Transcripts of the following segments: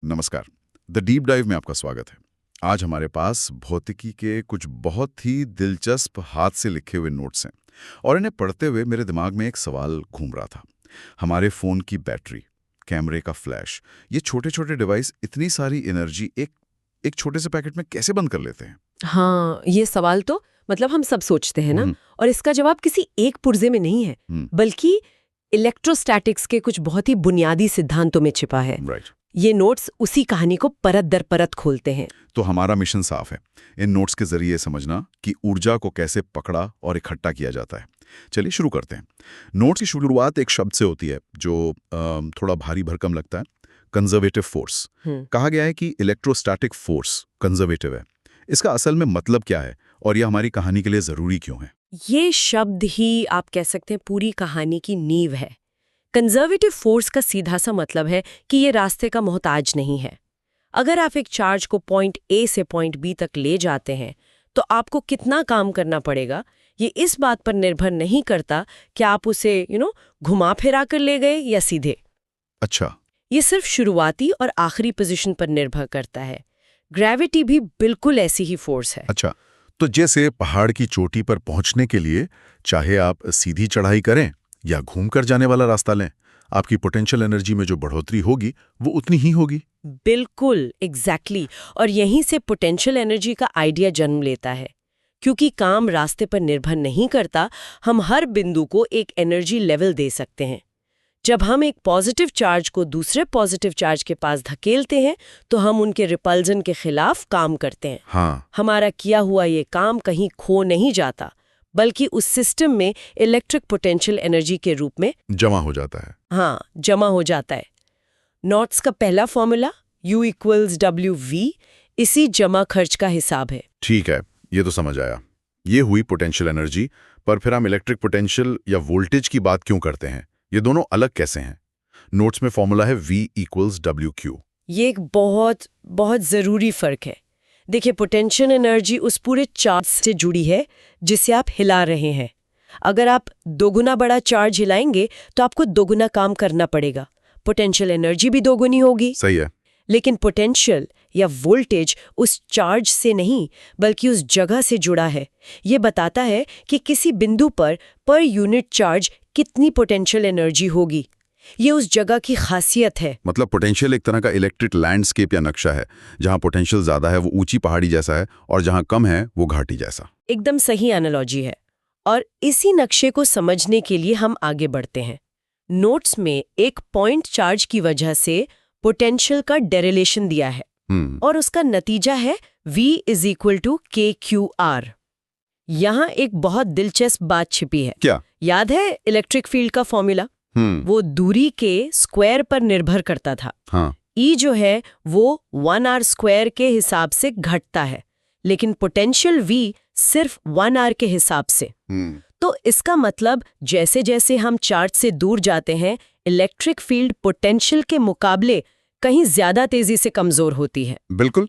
नमस्कार। The deep dive में आपका स्वागत है। आज हमारे पास भौतिकी के कुछ बहुत ही दिलचस्प हाथ से लिखे हुए नोट्स हैं और इन्हें पढ़ते हुए मेरे दिमाग में एक सवाल घूम रहा था। हमारे फ़ोन की बैटरी, कैमरे का फ्लैश, ये छोटे-छोटे डिवाइस इतनी सारी एनर्जी एक छोटे से पैकेट में कैसे बंद कर लेते हैं? हाँ, ये सवाल तो मतलब हम सब सोचते हैं ना। और इसका जवाब किसी एक पुर्जे में नहीं है, बल्कि इलेक्ट्रोस्टैटिक्स के कुछ बहुत ही बुनियादी सिद्धांतों में छिपा है। राइट। ये नोट्स उसी कहानी को परत दर परत खोलते हैं। तो हमारा मिशन साफ है, इन नोट्स के जरिए समझना कि ऊर्जा को कैसे पकड़ा और इकट्ठा किया जाता है। चलिए शुरू करते हैं। नोट्स की शुरुआत एक शब्द से होती है जो थोड़ा भारी भरकम लगता है, कंजर्वेटिव फोर्स। कहा गया है कि इलेक्ट्रोस्टैटिक फोर्स कंजर्वेटिव है। इसका असल में मतलब क्या है और यह हमारी कहानी के लिए जरूरी क्यों है? ये शब्द ही आप कह सकते हैं पूरी कहानी की नींव है। कंजर्वेटिव फोर्स का सीधा सा मतलब है कि ये रास्ते का मोहताज नहीं है। अगर आप एक चार्ज को पॉइंट ए से पॉइंट बी तक ले जाते हैं तो आपको कितना काम करना पड़ेगा, ये इस बात पर निर्भर नहीं करता कि आप उसे घुमा फिरा कर ले गए या सीधे। अच्छा। ये सिर्फ शुरुआती और आखिरी पोजीशन पर निर्भर करता है। ग्रेविटी भी बिल्कुल ऐसी ही फोर्स है। अच्छा, तो जैसे पहाड़ की चोटी पर पहुंचने के लिए चाहे आप सीधी चढ़ाई करें या घूमकर जाने वाला रास्ता लें, आपकी पोटेंशियल एनर्जी में जो बढ़ोतरी होगी वो उतनी ही होगी। बिल्कुल, एग्जैक्टली। और यहीं से पोटेंशियल एनर्जी का आइडिया जन्म लेता है। क्योंकि काम रास्ते पर निर्भर नहीं करता, हम हर बिंदु को एक एनर्जी लेवल दे सकते हैं। जब हम एक पॉजिटिव चार्ज को दूसरे पॉजिटिव चार्ज के पास धकेलते हैं तो हम उनके रिपल्जन के खिलाफ काम करते हैं। हाँ। हमारा किया हुआ ये काम कहीं खो नहीं जाता, बल्कि उस सिस्टम में इलेक्ट्रिक पोटेंशियल एनर्जी के रूप में जमा हो जाता है। हाँ, जमा हो जाता है। नॉट्स का पहला फॉर्मूला U=WV इसी जमा खर्च का हिसाब है। ठीक है, ये तो समझ आया। ये हुई पोटेंशियल एनर्जी, पर फिर हम इलेक्ट्रिक पोटेंशियल या वोल्टेज की बात क्यों करते हैं? ये दोनों अलग कैसे हैं? नोट्स में फॉर्मूला है V=WQ। ये एक बहुत बहुत जरूरी फर्क है। देखिए, पोटेंशियल एनर्जी उस पूरे चार्ज से जुड़ी है जिसे आप हिला रहे हैं। अगर आप दोगुना बड़ा चार्ज हिलाएंगे तो आपको दोगुना काम करना पड़ेगा, पोटेंशियल एनर्जी भी दोगुनी होगी। सही है। लेकिन पोटेंशियल या वोल्टेज उस चार्ज से नहीं बल्कि उस जगह से जुड़ा है। ये बताता है कि किसी बिंदु पर यूनिट चार्ज कितनी पोटेंशियल एनर्जी होगी। ये उस जगह की खासियत है। मतलब पोटेंशियल एक तरह का इलेक्ट्रिक लैंडस्केप या नक्शा है। जहां पोटेंशियल ज्यादा है वो ऊंची पहाड़ी जैसा है और जहां कम है वो घाटी जैसा। एकदम सही एनालॉजी है। और इसी नक्शे को समझने के लिए हम आगे बढ़ते हैं। नोट्स में एक पॉइंट चार्ज की वजह से पोटेंशियल का डेरिलेशन दिया है और उसका नतीजा है V=KQR। यहाँ एक बहुत दिलचस्प बात छिपी है। क्या याद है इलेक्ट्रिक फील्ड का फॉर्मूला? वो दूरी के स्क्वायर पर निर्भर करता था। हाँ। E जो है वो 1r² के हिसाब से घटता है, लेकिन पोटेंशियल V सिर्फ 1r के हिसाब से। तो इसका मतलब जैसे जैसे हम चार्ज से दूर जाते हैं, इलेक्ट्रिक फील्ड पोटेंशियल के मुकाबले कहीं ज्यादा तेजी से कमजोर होती है। बिल्कुल।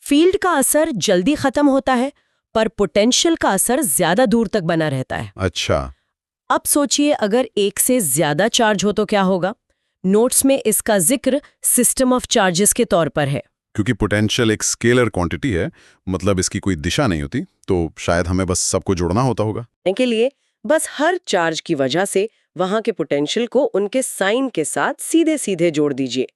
फील्ड का असर जल्दी खत्म होता है, पर पोटेंशियल का असर ज्यादा दूर तक बना रहता है। अच्छा। अब सोचिए, अगर एक से ज्यादा चार्ज हो तो क्या होगा? नोट्स में इसका जिक्र सिस्टम ऑफ चार्जेस के तौर पर है। क्योंकि पोटेंशियल एक स्केलर क्वांटिटी है, मतलब इसकी कोई दिशा नहीं होती, तो शायद हमें बस सबको जोड़ना होता होगा। के लिए बस हर चार्ज की वजह से वहां के पोटेंशियल को उनके साइन के साथ सीधे सीधे जोड़ दीजिए।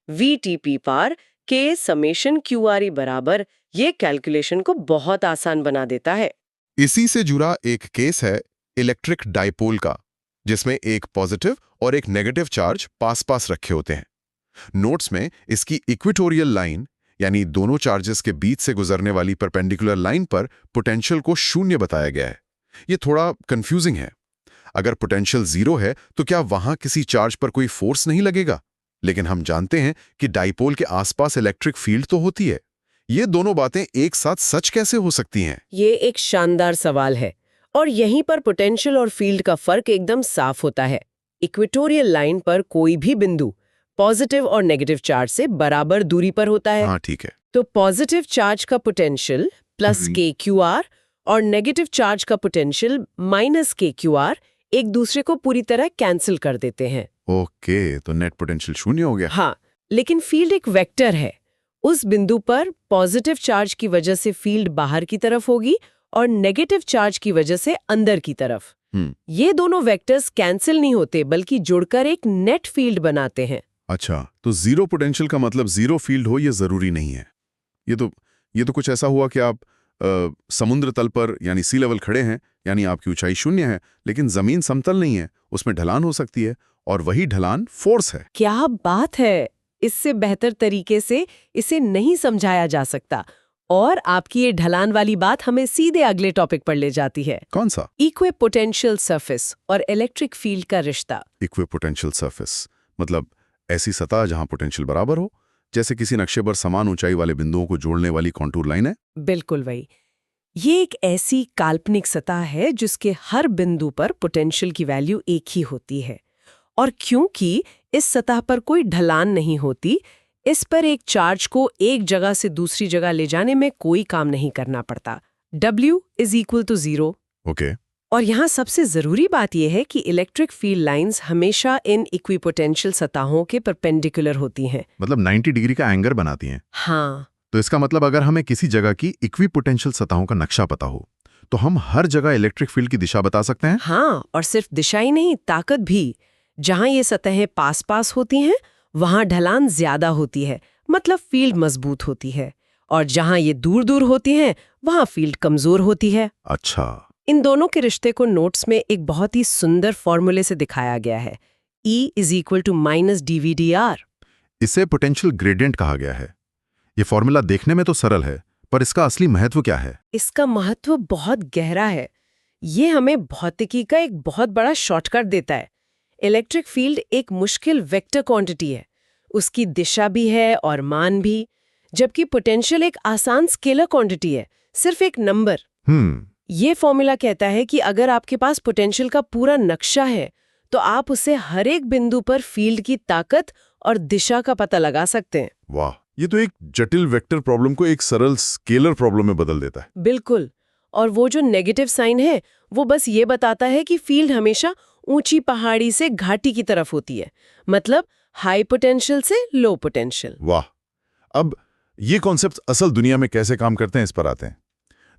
VTP पार K समेशन QRE बराबर ये कैलकुलेशन को बहुत आसान बना देता है। इसी से जुड़ा एक केस है इलेक्ट्रिक डाइपोल का, जिसमें एक पॉजिटिव और एक नेगेटिव चार्ज पास पास रखे होते हैं। नोट्स में इसकी इक्वेटोरियल लाइन, यानी दोनों चार्जेस के बीच से गुजरने वाली परपेंडिकुलर लाइन पर पोटेंशियल को 0 बताया गया है। ये थोड़ा कंफ्यूजिंग है। अगर पोटेंशियल 0 है तो क्या वहां किसी चार्ज पर कोई फोर्स नहीं लगेगा? लेकिन हम जानते हैं कि डाइपोल के आसपास इलेक्ट्रिक फील्ड तो होती है। ये दोनों बातें एक साथ सच कैसे हो सकती हैं? ये एक शानदार सवाल है और यहीं पर पोटेंशियल और फील्ड का फर्क एकदम साफ होता है। इक्वेटोरियल लाइन पर कोई भी बिंदु पॉजिटिव और नेगेटिव चार्ज से बराबर दूरी पर होता है। हाँ, ठीक है। तो पॉजिटिव चार्ज का पोटेंशियल प्लस KQR और नेगेटिव चार्ज का पोटेंशियल माइनस KQR एक दूसरे को पूरी तरह कैंसिल कर देते हैं। ओके, तो नेट पोटेंशियल 0 हो गया। हाँ, लेकिन फील्ड एक वेक्टर है। उस बिंदु पर पॉजिटिव चार्ज की वजह से फील्ड बाहर की तरफ होगी और नेगेटिव चार्ज की वजह से अंदर की तरफ। ये दोनों वेक्टर्स कैंसिल नहीं होते बल्कि जुड़कर एक नेट फील्ड बनाते हैं। अच्छा, तो जीरो पोटेंशियल का मतलब जीरो फील्ड हो ये जरूरी नहीं है। ये तो कुछ ऐसा हुआ कि आप समुद्र तल पर यानी सी लेवल खड़े हैं, यानी आपकी ऊंचाई 0 है, लेकिन जमीन समतल नहीं है, उसमें ढलान हो सकती है और वही ढलान फोर्स है। क्या बात है! इससे बेहतर तरीके से इसे नहीं समझाया जा सकता। और आपकी ये ढलान वाली बात हमें सीधे अगले टॉपिक पर ले जाती है। कौन सा? इक्विपोटेंशियल सरफेस और इलेक्ट्रिक फील्ड का रिश्ता। इक्विपोटेंशियल सरफेस मतलब ऐसी सतह जहां पोटेंशियल बराबर हो, जैसे किसी नक्शे पर समान ऊंचाई वाले बिंदुओं को जोड़ने वाली कॉन्टूर लाइन है। बिल्कुल वही। ये एक ऐसी काल्पनिक सतह है जिसके हर बिंदु पर पोटेंशियल की वैल्यू एक ही होती है। और क्योंकि इस सतह पर कोई ढलान नहीं होती, इस पर एक चार्ज को एक जगह से दूसरी जगह ले जाने में कोई काम नहीं करना पड़ता। W = 0। ओके। और यहाँ सबसे जरूरी बात यह है कि इलेक्ट्रिक फील्ड लाइंस हमेशा इन इक्विपोटेंशियल सतहों के परपेंडिकुलर होती हैं। मतलब 90 डिग्री का एंगल बनाती हैं। हाँ। तो इसका मतलब अगर हमें किसी जगह की इक्विपोटेंशियल सतहों का नक्शा पता हो, तो हम हर जगह इलेक्ट्रिक फील्ड की दिशा बता सकते हैं। हाँ, और सिर्फ दिशा ही नहीं, ताकत भी। जहां ये सतहें पास पास होती हैं, वहां ढलान ज्यादा होती है, मतलब फील्ड मजबूत होती है। और जहां ये दूर दूर होती हैं, वहां फील्ड कमजोर होती है। अच्छा। इन दोनों के रिश्ते को नोट्स में एक बहुत ही सुंदर फॉर्मूले से दिखाया गया है। E = -dVdr। इसे पोटेंशियल ग्रेडियंट कहा गया है। ये फॉर्मूला देखने में तो सरल है, पर इसका असली महत्व क्या है? इसका महत्व बहुत गहरा है। ये हमें भौतिकी का एक बहुत बड़ा शॉर्टकट देता है। इलेक्ट्रिक फील्ड एक मुश्किल वेक्टर क्वांटिटी है, उसकी दिशा भी है और मान भी, जबकि पोटेंशियल एक आसान स्केलर क्वांटिटी है, सिर्फ एक नंबर। ये फॉर्मूला कहता है कि अगर आपके पास पोटेंशियल का पूरा नक्शा है, तो आप उसे हर एक बिंदु पर फील्ड की ताकत और दिशा का पता लगा सकते हैं। वाह, ये तो एक जटिल वेक्टर प्रॉब्लम को एक सरल स्केलर प्रॉब्लम में बदल देता है। बिल्कुल। और वो जो नेगेटिव साइन है, वो बस ये बताता है कि फील्ड हमेशा ऊंची पहाड़ी से घाटी की तरफ होती है, मतलब हाई पोटेंशियल से लो पोटेंशियल। वाह। अब ये कॉन्सेप्ट असल दुनिया में कैसे काम करते हैं, इस पर आते हैं।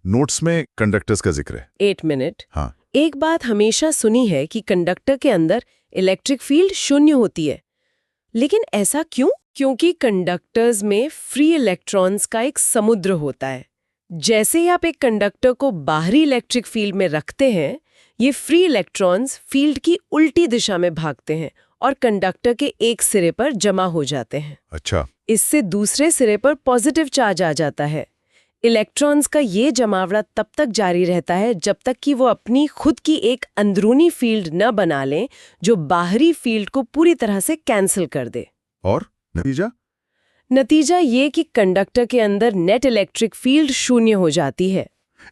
नोट्स में कंडक्टर्स का जिक्र है। 8 मिनट। हाँ। एक बात हमेशा सुनी है कि कंडक्टर के अंदर इलेक्ट्रिक फील्ड 0 होती है। लेकिन ऐसा क्यों? क्योंकि कंडक्टर्स में फ्री इलेक्ट्रॉन्स का एक समुद्र होता है। जैसे ही आप एक कंडक्टर को बाहरी इलेक्ट्रिक फील्ड में रखते हैं, ये फ्री इलेक्ट्रॉन्स फील्ड की उल्टी दिशा में भागते हैं और कंडक्टर के एक सिरे पर जमा हो जाते हैं। अच्छा। इससे दूसरे सिरे पर पॉजिटिव चार्ज आ जाता है। इलेक्ट्रॉन्स का ये जमावड़ा तब तक जारी रहता है जब तक कि वो अपनी खुद की एक अंदरूनी फील्ड न बना लें जो बाहरी फील्ड को पूरी तरह से कैंसिल कर दे। और नतीजा? नतीजा ये कि कंडक्टर के अंदर नेट इलेक्ट्रिक फील्ड 0 हो जाती है।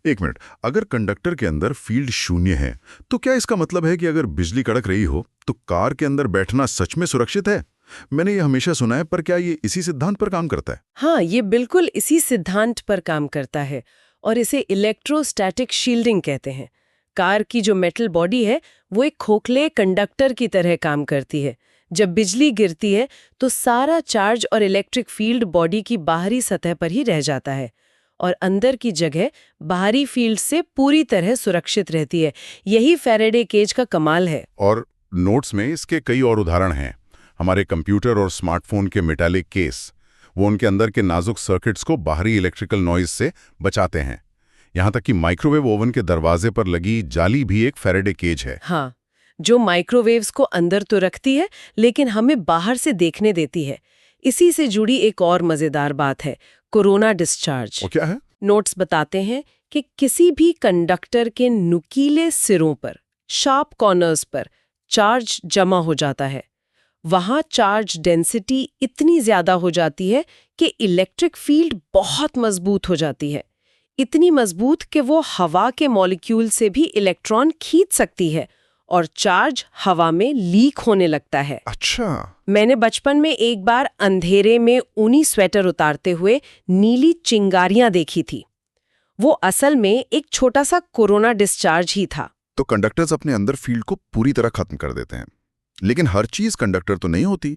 एक मिनट, अगर कंडक्टर के अंदर फील्ड 0 है, तो क्या इसका मतलब है कि अगर बिजली कड़क रही हो तो कार के अंदर बैठना सच में सुरक्षित है? मैंने ये हमेशा सुना है, पर क्या ये इसी सिद्धांत पर काम करता है? हाँ, ये बिल्कुल इसी सिद्धांत पर काम करता है और इसे इलेक्ट्रोस्टैटिक शील्डिंग कहते हैं। कार की जो मेटल बॉडी है, वो एक खोखले कंडक्टर की तरह काम करती है। जब बिजली गिरती है तो सारा चार्ज और इलेक्ट्रिक फील्ड बॉडी की बाहरी सतह पर ही रह जाता है और अंदर की जगह बाहरी फील्ड से पूरी तरह सुरक्षित रहती है। यही फैराडे केज का कमाल है। और नोट्स में इसके कई और उदाहरण हैं। हमारे कंप्यूटर और स्मार्टफोन के मेटालिक केस, वो उनके अंदर के नाजुक सर्किट्स को बाहरी इलेक्ट्रिकल नॉइज से बचाते हैं। यहाँ तक कि माइक्रोवेव ओवन के दरवाजे पर लगी जाली भी एक फैराडे केज है। हाँ, जो माइक्रोवेव्स को अंदर तो रखती है लेकिन हमें बाहर से देखने देती है। इसी से जुड़ी एक और मजेदार बात है, कोरोना डिस्चार्ज। वो क्या है? नोट्स बताते हैं कि किसी भी कंडक्टर के नुकीले सिरों पर, शार्प कॉर्नर्स पर चार्ज जमा हो जाता है। वहां चार्ज डेंसिटी इतनी ज्यादा हो जाती है कि इलेक्ट्रिक फील्ड बहुत मजबूत हो जाती है। इतनी मजबूत कि वो हवा के मॉलिक्यूल से भी इलेक्ट्रॉन खींच सकती है और चार्ज हवा में लीक होने लगता है। अच्छा। मैंने बचपन में एक बार अंधेरे में ऊनी स्वेटर उतारते हुए नीली चिंगारियां देखी थी। वो असल में एक छोटा सा कोरोना डिस्चार्ज ही था। तो कंडक्टर्स अपने अंदर फील्ड को पूरी तरह खत्म कर देते हैं, लेकिन हर चीज कंडक्टर तो नहीं होती।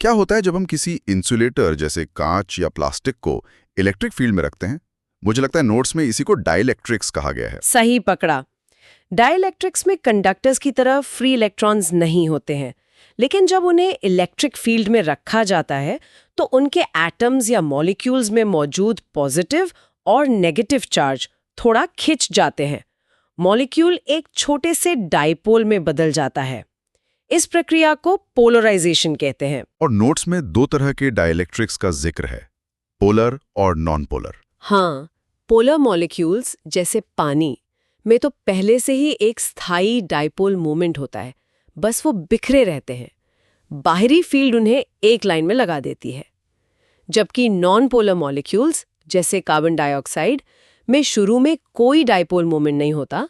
क्या होता है जब हम किसी इंसुलेटर जैसे कांच या प्लास्टिक को इलेक्ट्रिक फील्ड में रखते हैं? मुझे लगता है नोट्स में इसी को डाइलेक्ट्रिक्स कहा गया है। सही पकड़ा। डाइलेक्ट्रिक्स में कंडक्टर्स की तरह फ्री इलेक्ट्रॉन्स नहीं होते हैं, लेकिन जब उन्हें इलेक्ट्रिक फील्ड में रखा जाता है तो उनके एटम्स या मॉलिक्यूल्स में मौजूद पॉजिटिव और नेगेटिव चार्ज थोड़ा खिंच जाते हैं। मॉलिक्यूल एक छोटे से डाइपोल में बदल जाता है। इस प्रक्रिया को पोलराइजेशन कहते हैं। और नोट्स में दो तरह के डाइलेक्ट्रिक्स का जिक्र है, पोलर और नॉन पोलर। हाँ, पोलर मॉलिक्यूल्स जैसे पानी में तो पहले से ही एक स्थायी डाइपोल मोमेंट होता है, बस वो बिखरे रहते हैं। बाहरी फील्ड उन्हें एक लाइन में लगा देती है। जबकि नॉन पोलर मॉलिक्यूल्स जैसे कार्बन डाइऑक्साइड में शुरू में कोई डाइपोल मोमेंट नहीं होता,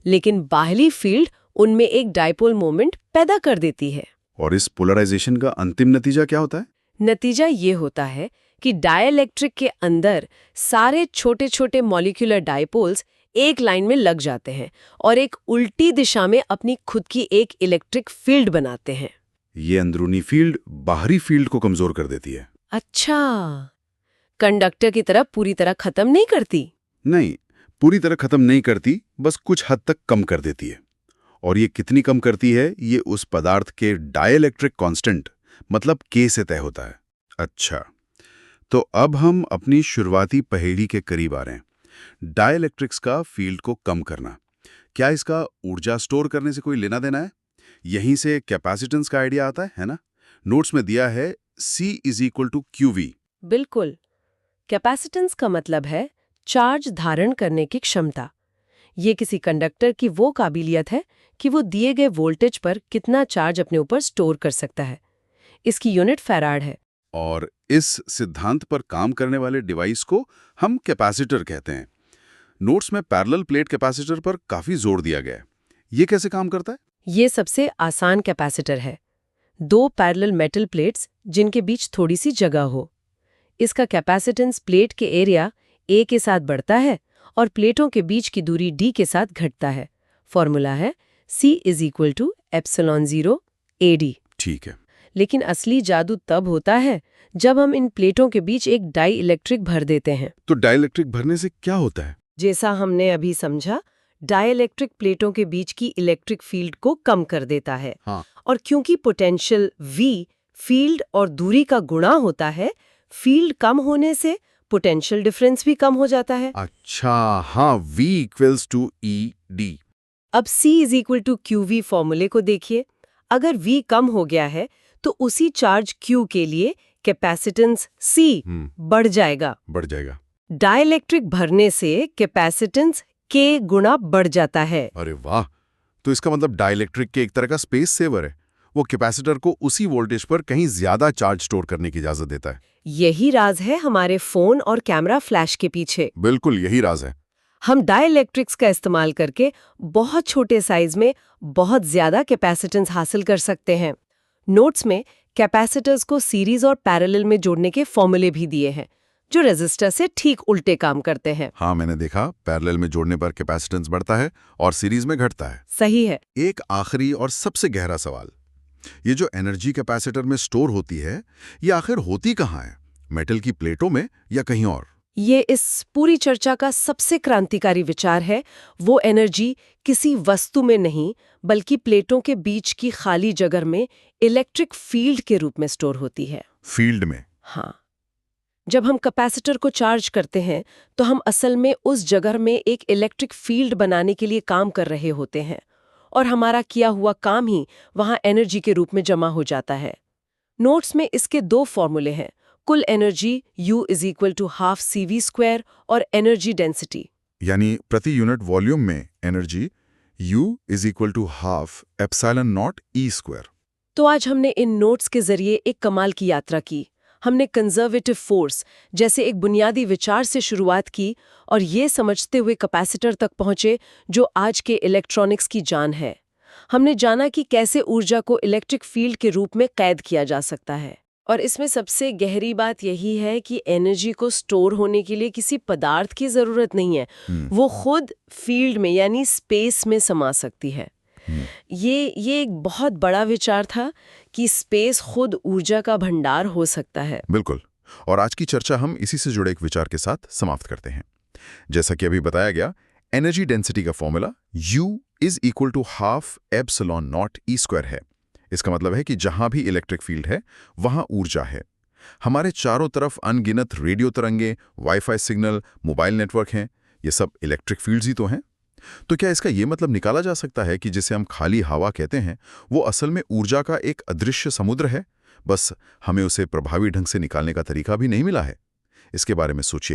लेकिन बाहरी फील्ड उनमें एक डाइपोल मोमेंट पैदा कर देती है। और इस पोलराइजेशन का अंतिम नतीजा क्या होता है? नतीजा ये होता है कि डाइलेक्ट्रिक के अंदर सारे छोटे छोटे मॉलिक्यूलर डाइपोल्स एक लाइन में लग जाते हैं और एक उल्टी दिशा में अपनी खुद की एक इलेक्ट्रिक फील्ड बनाते हैं। ये अंदरूनी फील्ड बाहरी फील्ड को कमजोर कर देती है। अच्छा, कंडक्टर की तरह पूरी तरह खत्म नहीं करती? नहीं, पूरी तरह खत्म नहीं करती, बस कुछ हद तक कम कर देती है। और ये कितनी कम करती है, ये उस पदार्थ के डाइलेक्ट्रिक कांस्टेंट मतलब K से तय होता है। अच्छा, तो अब हम अपनी शुरुआती पहेली के करीब आ रहे हैं। डाइलेक्ट्रिक्स का फील्ड को कम करना, क्या इसका ऊर्जा स्टोर करने से कोई लेना देना है? यहीं से कैपेसिटेंस का आइडिया आता है ना? नोट्स में दिया है C = QV। बिल्कुल। कैपेसिटेंस का मतलब है चार्ज धारण करने की क्षमता। ये किसी कंडक्टर की वो काबिलियत है कि वो दिए गए वोल्टेज पर कितना चार्ज अपने ऊपर स्टोर कर सकता है। इसकी यूनिट फैराड है। और इस सिद्धांत पर काम करने वाले डिवाइस को हम कैपेसिटर कहते हैं। नोट्स में पैरेलल प्लेट कैपेसिटर पर काफी जोर दिया गया है। ये कैसे काम करता है? ये सबसे आसान कैपेसिटर है। 2 पैरेलल मेटल प्लेट्स जिनके बीच थोड़ी सी जगह हो। इसका कैपेसिटेंस प्लेट के एरिया A के साथ बढ़ता है और प्लेटों के बीच की दूरी D के साथ घटता है। फॉर्मूला है C = ε0 AD। ठीक है। लेकिन असली जादू तब होता है जब हम इन प्लेटों के बीच एक डाई इलेक्ट्रिक भर देते हैं। तो डाइलेक्ट्रिक भरने से क्या होता है? जैसा हमने अभी समझा, डाइलेक्ट्रिक प्लेटों के बीच की इलेक्ट्रिक फील्ड को कम कर देता है। हाँ। और क्योंकि पोटेंशियल V फील्ड और दूरी का गुणा होता है, फील्ड कम होने से पोटेंशियल डिफरेंस भी कम हो जाता है। अच्छा, हाँ, V = ED। अब C = QV फॉर्मूले को देखिए। अगर V कम हो गया है तो उसी चार्ज Q के लिए कैपेसिटेंस C बढ़ जाएगा। डाइलेक्ट्रिक भरने से कैपेसिटेंस K गुना बढ़ जाता है। अरे वाह! तो इसका मतलब डाइलेक्ट्रिक के एक तरह का स्पेस सेवर है। वो कैपेसिटर को उसी वोल्टेज पर कहीं ज्यादा चार्ज स्टोर करने की इजाजत देता है। यही राज है हमारे फोन और कैमरा फ्लैश के पीछे। बिल्कुल यही राज है। हम डाइलेक्ट्रिक्स का इस्तेमाल करके बहुत छोटे साइज में बहुत ज्यादा कैपेसिटेंस हासिल कर सकते हैं। नोट्स में कैपेसिटर्स को सीरीज और पैरेलल में जोड़ने के फॉर्मूले भी दिए हैं, जो रेजिस्टर से ठीक उल्टे काम करते हैं। हाँ, मैंने देखा, पैरेलल में जोड़ने पर कैपेसिटेंस बढ़ता है और सीरीज में घटता है। सही है। एक आखिरी और सबसे गहरा सवाल, ये जो एनर्जी कैपेसिटर में स्टोर होती है, ये आखिर होती कहाँ है? मेटल की प्लेटों में या कहीं और? ये इस पूरी चर्चा का सबसे क्रांतिकारी विचार है। वो एनर्जी किसी वस्तु में नहीं, बल्कि प्लेटों के बीच की खाली जगह में इलेक्ट्रिक फील्ड के रूप में स्टोर होती है। फील्ड में? हाँ। जब हम कैपेसिटर को चार्ज करते हैं तो हम असल में उस जगह में एक इलेक्ट्रिक फील्ड बनाने के लिए काम कर रहे होते हैं, और हमारा किया हुआ काम ही वहां एनर्जी के रूप में जमा हो जाता है। नोट्स में इसके 2 फॉर्मूले हैं, कुल एनर्जी U = ½ CV² और एनर्जी डेंसिटी, यानी प्रति यूनिट वॉल्यूम में एनर्जी U = ½ ε0 E²। तो आज हमने इन नोट्स के जरिए एक कमाल की यात्रा की। हमने कंजर्वेटिव फोर्स जैसे एक बुनियादी विचार से शुरुआत की और ये समझते हुए कैपेसिटर तक पहुंचे जो आज के इलेक्ट्रॉनिक्स की जान है। हमने जाना कि कैसे ऊर्जा को इलेक्ट्रिक फील्ड के रूप में कैद किया जा सकता है। और इसमें सबसे गहरी बात यही है कि एनर्जी को स्टोर होने के लिए किसी पदार्थ की जरूरत नहीं है, वो खुद फील्ड में यानी स्पेस में समा सकती है। ये एक बहुत बड़ा विचार था कि स्पेस खुद ऊर्जा का भंडार हो सकता है। बिल्कुल। और आज की चर्चा हम इसी से जुड़े एक विचार के साथ समाप्त करते हैं। जैसा कि अभी बताया गया, एनर्जी डेंसिटी का फॉर्मूला U = ½ ε0E² है। इसका मतलब है कि जहां भी इलेक्ट्रिक फील्ड है वहां ऊर्जा है। हमारे चारों तरफ अनगिनत रेडियो तरंगे, वाईफाई सिग्नल, मोबाइल नेटवर्क हैं, ये सब इलेक्ट्रिक फील्ड्स ही तो हैं। तो क्या इसका ये मतलब निकाला जा सकता है कि जिसे हम खाली हवा कहते हैं वो असल में ऊर्जा का एक अदृश्य समुद्र है, बस हमें उसे प्रभावी ढंग से निकालने का तरीका भी नहीं मिला है? इसके बारे में सोचिए।